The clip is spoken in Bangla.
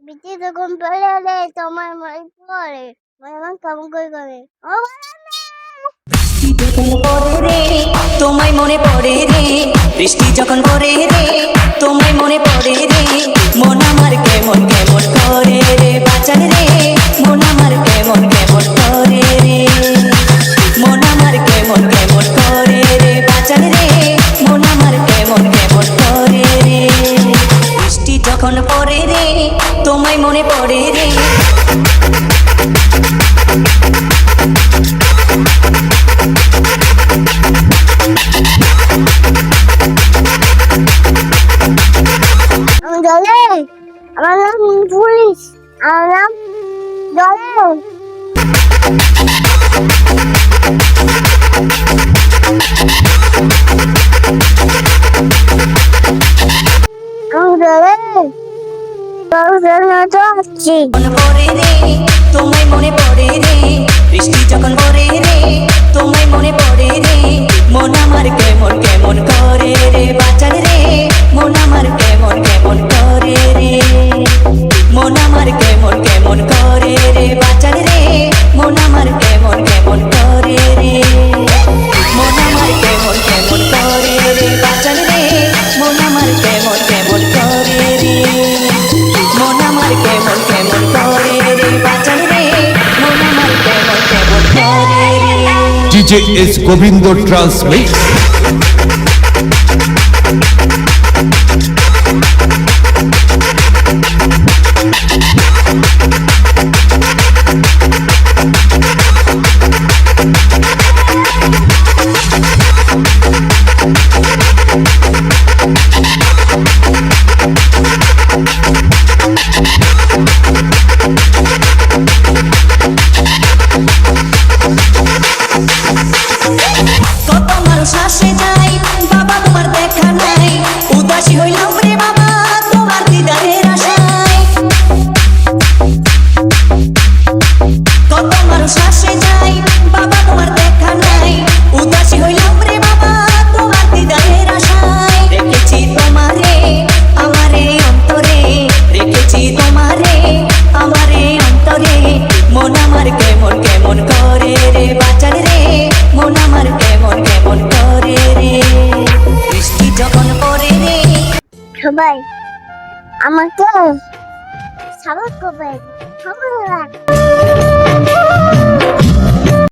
বিটি যখন পড়ে রে তোমার মনে পড়ে মনে কেমন করে ও যখন পড়ে রে তোমায় মনে পড়ে রে বৃষ্টি যখন পড়ে রে তোমায় মনে পড়ে রে মন আমার কেমন কেমন করে রে বাঁচান রে মন আমার কেমন কেমন করে রে মন আমার কেমন কেমন করে রে বাঁচান রে মন আমার কেমন কেমন করে রে বৃষ্টি যখন পড়ে রে তোমায় মনে পড়ে রে জলে আমার নাম পুলিশ আমার নাম জলে তোমায় মনে পড়ে রে বৃষ্টি যখন পড়ে রে তোমায় মনে পড়ে রে মন আমার কেমন কেমন করে রে বাঁচান রে মন আমার কেমন কেমন করে রে মন আমার কেমন কেমন করে রে বাঁচান রে মন আমার কেমন কেমন করে রে মন আমার কেমন কেমন করে রে বাঁচান রে মন আমার কেমন কেমন করে রে মন আমার কেমন কেমন করে রে বাঁচান রে মন আমার কেমন কেমন করে রে DJ S Govindo Transmix কত মানুষ আসে যায় বাবা তোমার দেখা নাই উদাসী হইলাম রে বাবা তোমার দিদারের আশায় কত মানুষ আসে যায় বাবা তোমার দেখা নাই উদাসী হইলাম রে বাবা তোমার দিদারের আশায় রেখেছি তোমারে আমারে অন্তরে রেখেছি তোমারে আমারে অন্তরে মন আমার কেমন কেমন করে রে বাঁচান রে মন আমার কেমন কেমন করে রে বৃষ্টি যখন পড়ে রে সবাই আমাকে সাপোর্ট করবে